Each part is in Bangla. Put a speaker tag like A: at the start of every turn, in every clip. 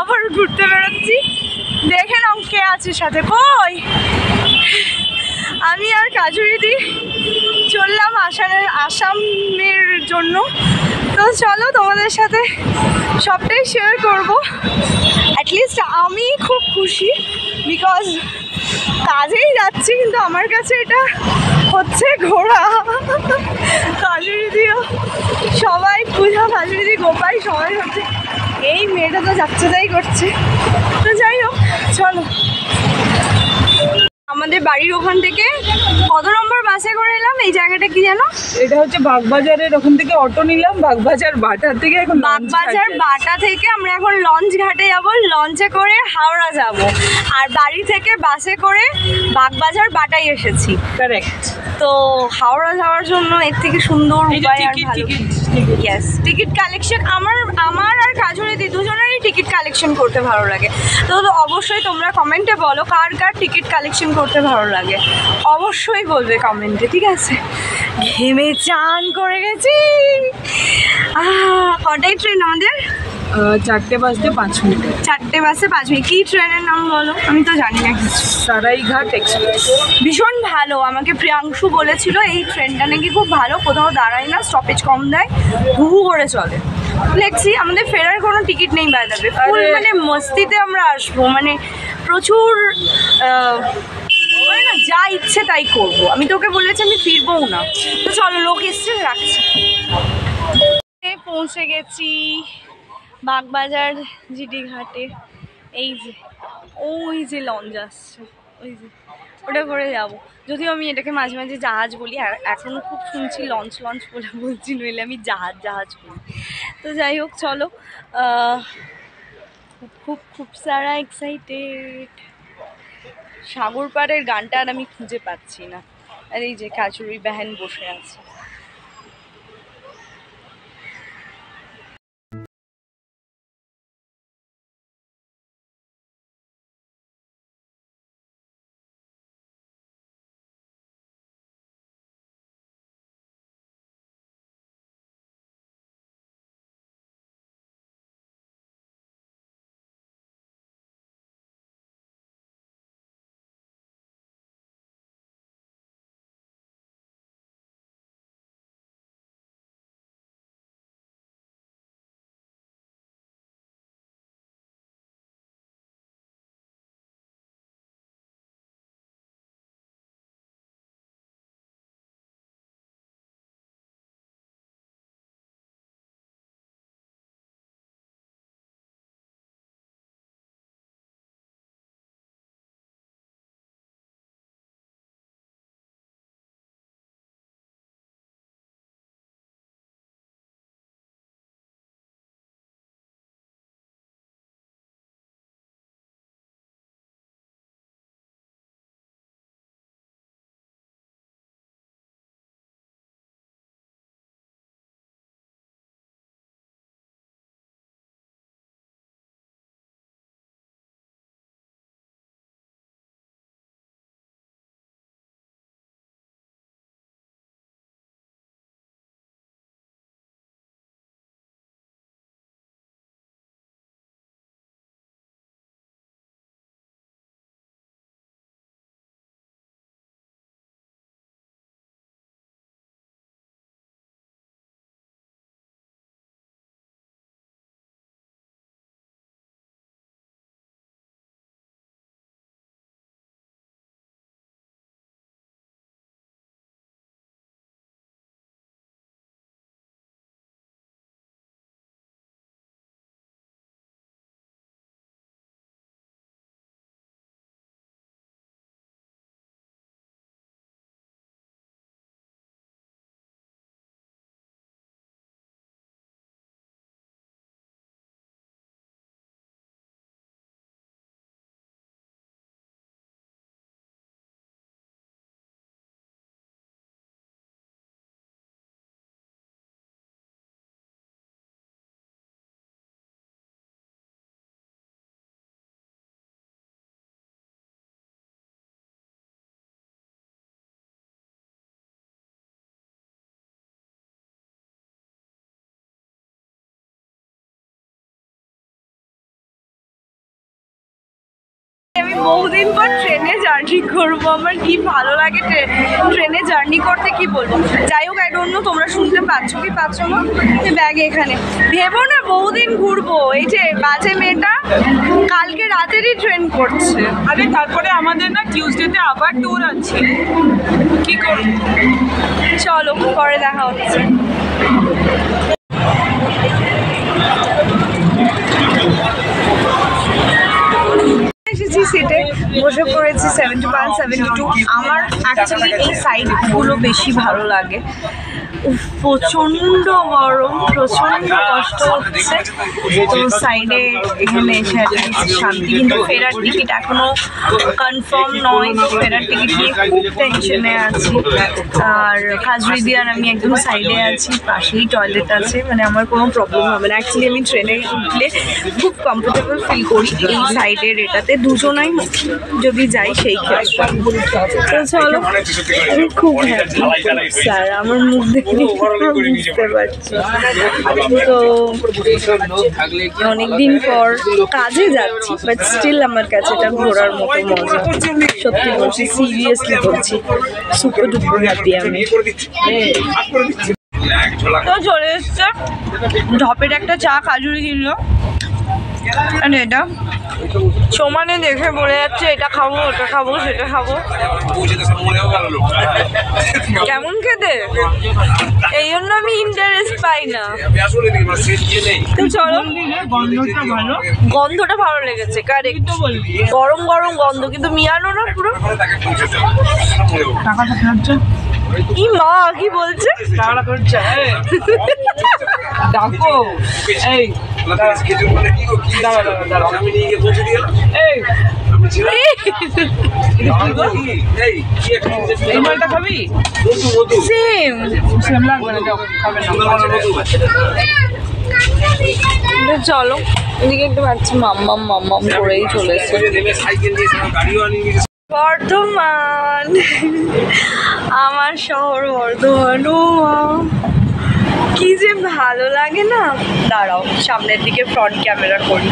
A: আবার ঘুরতে বেরোচ্ছি। দেখে নাও কে আছে সাথে। কই আমি আর কাজুরিদি চললাম আসামের জন্য। তো চলো তোমাদের সাথে সবটাই শেয়ার করবো। অ্যাটলিস্ট আমি খুব খুশি, বিকজ কাজেই যাচ্ছি কিন্তু আমার কাছে এটা হচ্ছে ঘোরা। কাজুরিদিও সবাই, পূজা, কাজুরিদি, গোপাই সবাই হচ্ছে এই মেয়েটা তো যাচ্ছে তাই করছে। তো যাই হোক চলো। আমাদের বাড়ির ওখান থেকে কত নম্বর বাসে করে এলাম? এই জায়গাটা কি জানো?
B: এটা হচ্ছে বাগবাজারের ওখান থেকে অটো নিলাম, বাগবাজার বাটা থেকে। এখন
A: বাগবাজার বাটা থেকে আমরা এখন লঞ্চ ঘাটে যাব, লঞ্চে করে হাওড়া যাব, আর বাড়ি থেকে বাসে করে বাগবাজার বাটাই এসেছি।
B: কারেক্ট।
A: তো হাওড়া যাওয়ার জন্য এর থেকে সুন্দর উপায় আর ভালো। ইয়েস, টিকিট কালেকশন আমার আর কাজুরিদি দুজনেরই টিকিট কালেকশন করতে ভালো লাগে। তো অবশ্যই তোমরা কমেন্টে বলো কার কার টিকিট কালেকশন করতে ভালো লাগে, অবশ্যই বলবে কমেন্টে, ঠিক আছে? ঘেমে চান করে গেছি। কটাই ট্রেন আমাদের?
B: 4টে বাজতে 5 মিনিট।
A: 4টে বাজে 5 মিনিট। কী ট্রেনের নাম বলো? আমি তো জানি না কিছু।
B: সারাইঘাট এক্সপ্রেস।
A: ভীষণ ভালো, আমাকে প্রিয়াংশু বলেছিল এই ট্রেনটা নাকি খুব ভালো, কোথাও দাঁড়ায় না, স্টপেজ কম দেয়, হু হু করে চলে। দেখছি আমাদের ফেরার কোনো টিকিট নেই বাইরে, ফুল মানে মস্তিতে আমরা আসবো, মানে প্রচুর না যা ইচ্ছে তাই করবো। আমি তোকে বলেছি আমি ফিরবও না। তো চলো, লোক এসছে, রাখছি। পৌঁছে গেছি বাগবাজার জিডি ঘাটে। এই যে ওই যে লঞ্চ আসছে, ওই যে ওটা করে যাবো। যদিও আমি এটাকে মাঝে মাঝে জাহাজ বলি, আর এখনও খুব শুনছি লঞ্চ লঞ্চ বলে বলছি, নইলে আমি জাহাজ জাহাজ বলি। তো যাই হোক চলো, খুব খুব খুব সারা এক্সাইটেড। সাগর পাড়ের গানটা আর আমি খুঁজে পাচ্ছি না, আর এই যে কাচুরি বেহেন বসে আছে। আমি বহুদিন পর ট্রেনে জার্নি করবো, আমার কি ভালো লাগে ট্রেনে জার্নি করতে, কি বলবো। যাই হোক, আই ডোন্ট নো তোমরা শুনতে পাচ্ছ কি পাচ্ছ না। ব্যাগ এখানে ভেবো না বহুদিন ঘুরবো, এই যে বাজে মেয়েটা কালকে রাতেরই ট্রেন করছে।
B: আরে তারপরে আমাদের না টিউসডেতে আবার ট্যুর আছে, কি করব।
A: চলো পরে দেখা হচ্ছে। এসেছি সিটে, বসে পড়েছি 71, 72। আমার অ্যাকচুয়ালি এই সাইডগুলো বেশি ভালো লাগে। প্রচণ্ড গরম, প্রচণ্ড কষ্ট হচ্ছে, তো সাইডে এখানে এসে শান্তি। কিন্তু ফেরার টিকিট এখনো কনফার্ম নয়, তো ফেরার টিকিট নিয়ে খুব টেনশনে আছি। আর খাজুরি দিয়ার আমি একদম সাইডে আছি, পাশেই টয়লেট আছে, মানে আমার কোনো প্রবলেম হবে না। অ্যাকচুয়ালি আমি ট্রেনে উঠলে খুব কমফোর্টেবল ফিল করি এই সাইডের এটাতে, দুজনাই যদি যাই সেই ক্ষেত্রে। তো চলো, আমি খুব হ্যাপি স্যার, আমার মুখ দেখে বুঝতে পারছি। তো অনেকদিন পর কাজে যাচ্ছি, বাট স্টিল আমার কাছে এটা ঘোরার মতো মজা। সত্যি বলছি, সিরিয়াসলি বলছি, সুপার ডুপার হ্যাপি আমি। তো চলে এসছে ঢপের একটা চা, খাজুরি দিল, আর এটা সমানে দেখে বলে যাচ্ছে এটা খাবো, ওটা খাবো, সেটা খাবো। কেমন খেতে, এই জন্য আমি ইন্টারেস্ট পাই না। তো চলো, গন্ধটা ভালো লেগেছে, কারেক্ট গরম গরম গন্ধ, কিন্তু মিয়ানো না পুরো। কি মা কি বলছে,
B: ডাকো এই খাবি
A: সেম
B: সেম লাগবে না, খাবে না।
A: চলো এদিকে একটু পাচ্ছি মাম্মাম মাম্মাম করেই চলেছে। বর্ধমান, আমার শহর বর্ধমান, ও কি যে ভালো লাগে না। দাঁড়াও সামনের দিকে ফ্রন্ট ক্যামেরা করি।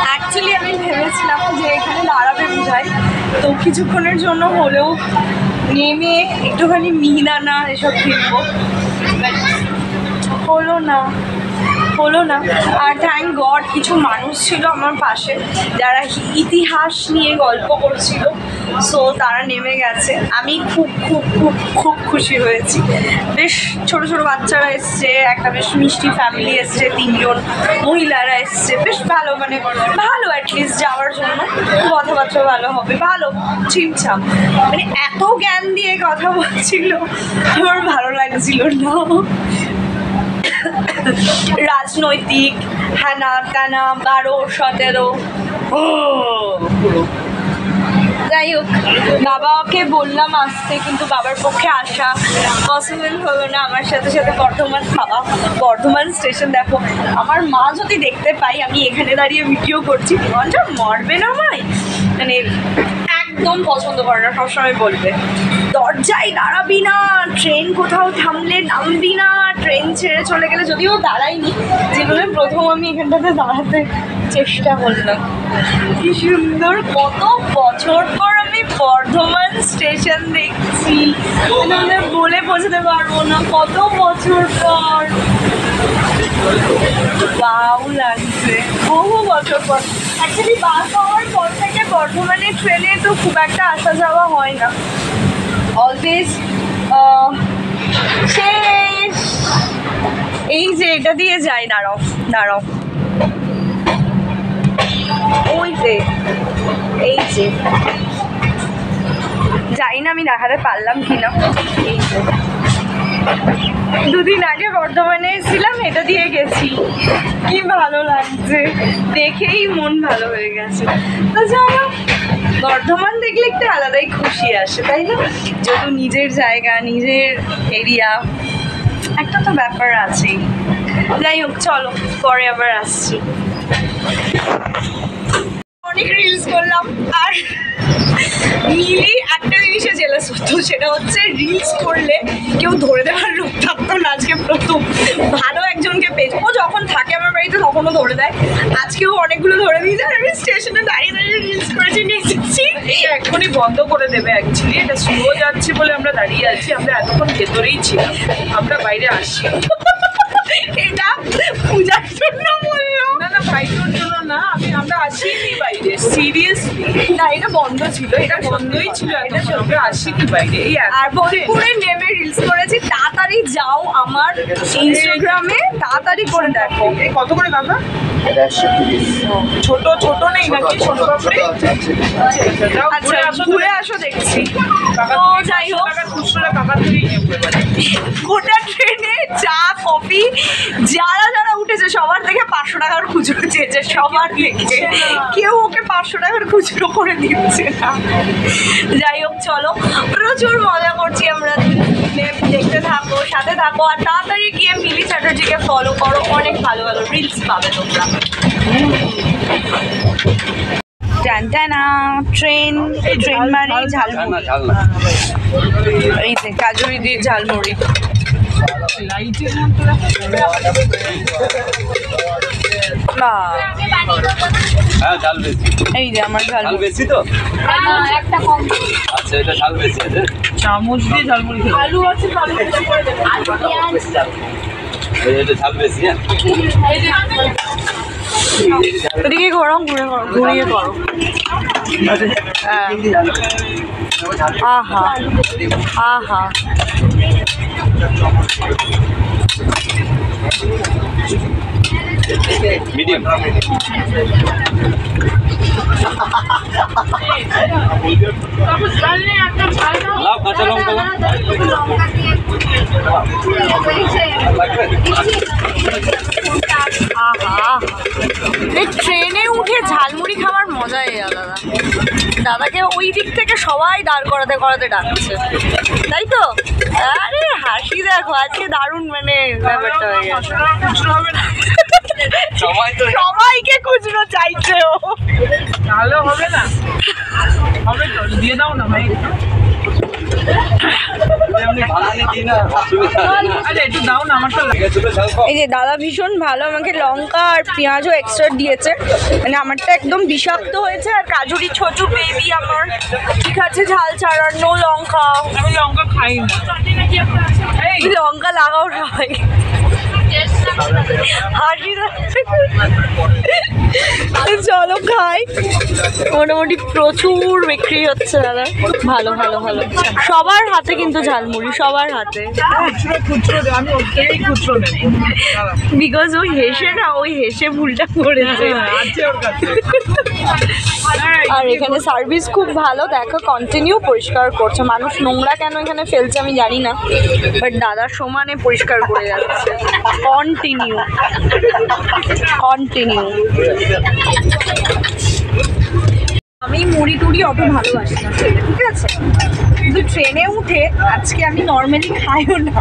A: অ্যাকচুয়ালি আমি ভেবেছিলাম যে এখানে দাঁড়াবে বোঝায়, তো কিছুক্ষণের জন্য হলেও নেমে একটুখানি মিহিদানা এসব কিনবো, হলো না। আর থ্যাংক গড কিছু মানুষ ছিল আমার পাশে যারা ইতিহাস নিয়ে গল্প করছিল, সো তারা নেমে গেছে। আমি খুব খুব খুব খুব খুশি হয়েছি। বেশ ছোট ছোট বাচ্চারা এসছে, একটা বেশ মিষ্টি ফ্যামিলি এসছে, 3 জন মহিলারা এসছে, বেশ ভালো, মানে ভালো অ্যাটলিস্ট যাওয়ার জন্য কথাবার্তা ভালো হবে, ভালো ছিমছাম, মানে এত জ্ঞান দিয়ে কথা বলছিল, আমার ভালো লাগছিল না। রাজনৈতিক হ্যানা ত্যানা 12-17 যাই হোক, বাবাকে বললাম আসতে, কিন্তু বাবার পক্ষে আসা পসিবল হলো না। আমার সাথে সাথে বর্ধমান খাওয়া, বর্ধমান স্টেশন দেখো। আমার মা যদি দেখতে পাই আমি এখানে দাঁড়িয়ে ভিডিও করছি, মনটা মরবে না আমায়, মানে একদম পছন্দ করে না, সবসময় বলবে দরজায় দাঁড়াবি না, ট্রেন কোথাও থামলে নামবি না, ট্রেন ছেড়ে চলে গেলে, যদিও দাঁড়াইনি, যেগুলো প্রথম আমি এখানটাতে দাঁড়াতে চেষ্টা করলাম। কি সুন্দর, কত বছর পর আমি বর্ধমান স্টেশন দেখছি, মানে বলে বোঝাতে পারবো না, কত বছর পর। বাউ লাগছে, বহু বছর পর। অ্যাকচুয়ালি বাস হওয়ার পর থেকে বর্ধমানে ট্রেনে তো খুব একটা আসা যাওয়া হয় না, অলওয়েজ শেষ। এই যে এটা দিয়ে যাই, দাঁড়াও ওই যে, এই যে জানি না আমি দেখাতে পারলাম কিনা, এই যে 2 দিন আগে বর্ধমানে এসেছিলাম, এটা দিয়ে গেছি, কি ভালো লাগছে, দেখেই মন ভালো হয়ে গেছে। তো চলো, বর্ধমান দেখলে একটা আলাদাই খুশি আসে, তাই না? যেহেতু নিজের জায়গা, নিজের এরিয়া, একটা তো ব্যাপার আছেই। যাই হোক, চলো পরে আবার আসছি। অনেক রিলস করলাম, আর মিলি একটা জিনিসে জেলাস হতো, সেটা হচ্ছে রিলস করলে কেউ ধরে দেওয়ার লোক থাকতো না। আজকে প্রথম ভালো একজনকে পেয়েছে, ও যখন থাকে আমার বাড়িতে তখনও ধরে দেয়, আজকেও অনেকগুলো ধরে দিয়েছে, আর আমি স্টেশনে দাঁড়িয়ে দাঁড়িয়ে রিলস করেছি নিয়ে এসেছি।
B: এটা এখনই বন্ধ করে দেবে অ্যাকচুয়ালি, এটা স্লো যাচ্ছে বলে আমরা দাঁড়িয়ে আছি, আমরা এতক্ষণ ভেতরেই ছিলাম, আমরা বাইরে আসছি।
A: এটা পূজার জন্য বললো
B: না না বাইরের জন্য না, আমরা আসিনি বাইরে, সিরিয়াসলি
A: না, এটা বন্ধ ছিল,
B: এটা বন্ধই ছিল, এটা আমরা আসিনি বাইরে। এই
A: আর বোলপুরে নেমে রিলস করেছি। তাড়াতাড়ি যাও আমার ইনস্টাগ্রামে, তাড়াতাড়ি করে দেখো।
B: এই কত করে কাকা? ছোট ছোট নেই নাকি ছোট পাপড়ি?
A: আচ্ছা ঘুরে আসো দেখছি। তো যাই হোক,
B: খুচরোটা কাকার থেকেই নেবো এবারে।
A: গোটা ট্রেনে চা কফি যারা যারা উঠেছে সবার থেকে 500 টাকার খুচরো চেয়েছে, সবার থেকে। কেউ ওকে 500 টাকার খুচরো করে দিচ্ছে না। যাই হোক চলো, প্রচুর মজা করছি আমরা, দেখতে থাকো, সাথে থাকো, আর তাড়াতাড়ি গিয়ে মিলি চ্যাটার্জিকে ফলো করো, অনেক ভালো ভালো রিলস পাবে তোমরা। টানটানা ট্রেন, ট্রেন মানে ঝালমুড়ি, এই যে কাজুরি দিয়ে ঝালমুড়ি।
B: লাইটের মধ্যে
A: বাহ,
C: হ্যাঁ ঝাল বেশি,
A: এই যে আমার
C: ঝাল
A: ঝালমুড়ি।
C: বেশি তো আচ্ছা, এটা ঝাল বেশি আছে।
B: চামচ দিয়ে ঝালমুড়ি খেতে।
A: আলু আছে,
C: এটা ঝাল বেশি। হ্যাঁ
A: এদিকে ঘোরো, ঘুরিয়ে করো। আহা আহা,
C: মিডিয়াম। লাউ কাঁচা লঙ্কা
A: আহা, এই ট্রেনে উঠে ঝালমুড়ি খাওয়ার মজাই আলাদা। দাদাকে ওই দিক থেকে সবাই দাঁড় করাতে করাতে ডাকছে, তাই তো? আরে হাসি দেখো, আজকে দারুণ মানে ব্যাপারটা হয়ে গেছে।
B: খুচরো হবে না,
A: সবাইকে খুচরো চাইছে ও।
B: তাহলে হবে না, হবে তো, দিয়ে দাও না ভাই। আরে একটু দাও না, আমার তো লাগে।
A: এই যে দাদা ভীষণ ভালো, আমাকে লঙ্কা আর পেঁয়াজও এক্সট্রা দিয়েছে, মানে আমারটা একদম বিষাক্ত হয়েছে। আর কাজুরি ছোটু বেবি আমার ঠিক আছে, ঝাল ছাড়া, নো লঙ্কা।
B: আমি লঙ্কা খাই না। এই
A: লঙ্কা লাগাও সবাই। হাসি চলো খাই, মোটামুটি প্রচুর বিক্রি হচ্ছে দাদা। ভালো ভালো ভালো, সবার হাতে কিন্তু ঝালমুড়ি, সবার হাতে।
B: খুচরো খুচরো দে, আমি ওর থেকেই খুচরো নেবো।
A: বিকজ ওই হেসে না, ওই হেসে ভুলটা করেছে।
B: আছে ওর কাছে।
A: আর এখানে সার্ভিস খুব ভালো, দেখো কন্টিনিউ পরিষ্কার করছে। মানুষ নোংরা কেন এখানে ফেলছে আমি জানি না, বাট দাদা সমানে পরিষ্কার করে যাচ্ছে। Continue continue. আমি মুড়ি টুড়ি অত ভালোবাসি না খেতে, ঠিক আছে, কিন্তু ট্রেনে উঠে আজকে আমি নর্মালি খাইও না।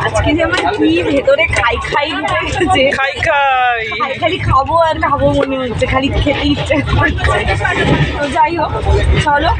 A: আজকে যে আমার কি ভেতরে খাই খাই উঠে গেছে,
B: খাই খাই।
A: খালি খাবো আর খাবো মনে হচ্ছে, খালি খেতে ইচ্ছে করছে। তো যাই হোক চলো,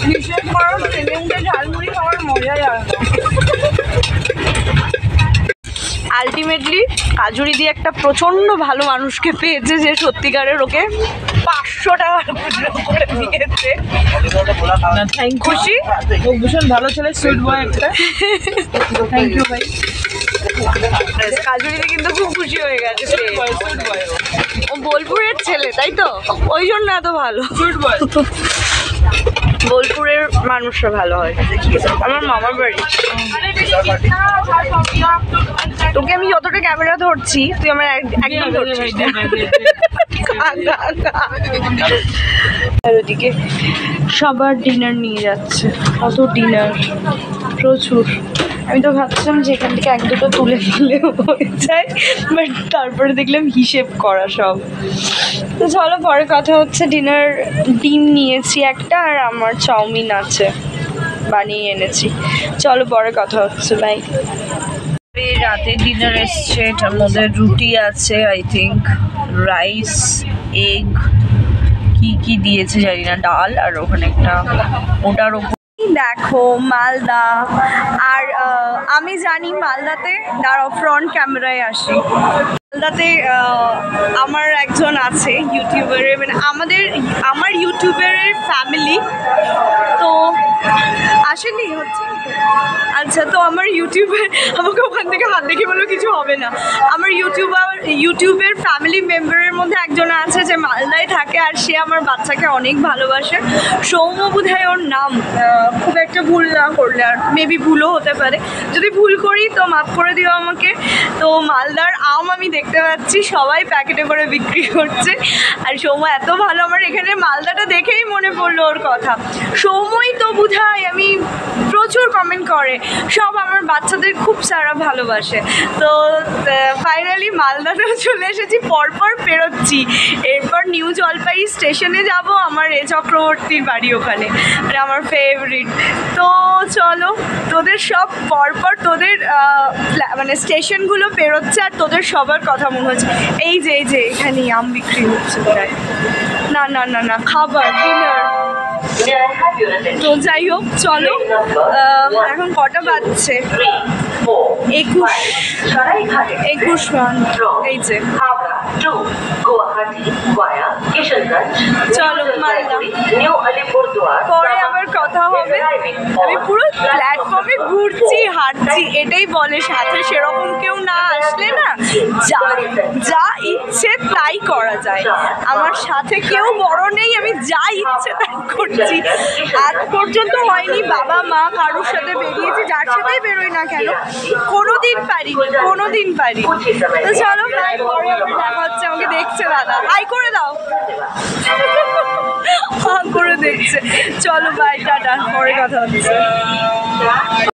A: বিশ্বাস করো ট্রেনে উঠে ঝালমুড়ি খাওয়ার মজাই আলাদা। আলটিমেটলি কাজুরি দিয়ে একটা প্রচণ্ড ভালো মানুষকে পেয়েছে, যে সত্যিকারের ওকে 500 টাকা খুচরো করে দিয়েছে। খুশি?
B: ও ভীষণ ভালো ছেলে, সুইট বয় একটা। থ্যাংক ইউ ভাই।
A: কাজুরিতে কিন্তু খুব খুশি হয়ে গেছে।
B: সুইট বয়।
A: ও বোলপুরের ছেলে তাই তো, ওই জন্য এত ভালো।
B: সুইট বয়।
A: বোলপুরের মানুষরা ভালো হয়, আমার মামার বাড়ি। তোকে আমি যতটা ক্যামেরা ধরছি তুই আমার একদম ধরছিস না। আর ওদিকে সবার ডিনার নিয়ে যাচ্ছে, কত ডিনার, প্রচুর। আমি তো ভাবছিলাম যে এখান থেকে এক দুটো তুলে ফেলে হয়ে যায়, বাট তারপরে দেখলাম হিসেব করা সব। তো চলো পরে কথা হচ্ছে। ডিনার ডিম নিয়েছি একটা, আর আমার চাউমিন আছে, বানিয়ে এনেছি। চলো পরে কথা হচ্ছে, বাই। রাতে ডিনার এসছে, এটার মধ্যে রুটি আছে, আই থিঙ্ক রাইস, এগ, কি কি দিয়েছে জানি না, ডাল, আর ওখানে একটা ওটার ওপর দেখো মালদা। আর আমি জানি মালদাতে দাঁড়াও ফ্রন্ট ক্যামেরায় আসি, মালদাতে আমার একজন আছে ইউটিউবারের, মানে আমার ইউটিউবারের ফ্যামিলি তো আসেনি হচ্ছে। আচ্ছা, তো আমার ইউটিউবের, আমাকে ওখান থেকে হাত দেখে বললো কিছু হবে না। আমার ইউটিউবের ফ্যামিলি মেম্বারের মধ্যে একজন আছে যে মালদায় থাকে, আর সে আমার বাচ্চাকে অনেক ভালোবাসে। সৌম্য বোধহয় ওর নাম, খুব একটা ভুল না করলে, আর মেবি ভুলও হতে পারে। যদি ভুল করি তো মাফ করে দিও আমাকে। তো মালদার আম আমি দেখতে পাচ্ছি সবাই প্যাকেটে করে বিক্রি করছে, আর সৌম্য এত ভালো, আমার এখানে মালদাটা দেখেই মনে পড়লো ওর কথা। সৌম্যই তো বোধহয়, আমি প্রচুর কমেন্ট করে, সব আমার বাচ্চাদের খুব সারা ভালোবাসে। তো ফাইনালি মালদাতেও চলে এসেছি, পরপর পেরোচ্ছি। এরপর নিউ জলপাই স্টেশনে যাব, আমার এ চক্রবর্তীর বাড়ি ওখানে, মানে আমার ফেভারিট। তো চলো, তোদের সব পরপর তোদের মানে স্টেশনগুলো পেরোচ্ছে, আর তোদের সবার কথা মনে হচ্ছে। এই যে এখানেই আম বিক্রি হচ্ছে প্রায়। না না না না, খাবার, ডিনার। তো যাই হোক, চলো, এখন কটা বাজছে? 21 এই যে। চলো মালদা, পরে আবার কথা হবে। আমি পুরো প্ল্যাটফর্মে ঘুরছি, হাঁটছি, এটাই বলে। সাথে সেরকম কেউ না আসলে না, যা ইচ্ছে তাই করা যায়। আমার সাথে কেউ বড় নেই, আমি যা ইচ্ছে তাই করছি। আজ পর্যন্ত হয়নি বাবা মা কারোর সাথে বেরিয়েছি, যার সাথেই বেরোই না কেন, কোনোদিন পারি। তো চলো, ভাই, পরে আবার দেখা হচ্ছে। আমাকে দেখছে দাদা, হাই করে দাও। করে দেখছে। চলো, বাই, টাটা, পরে কথা হচ্ছে।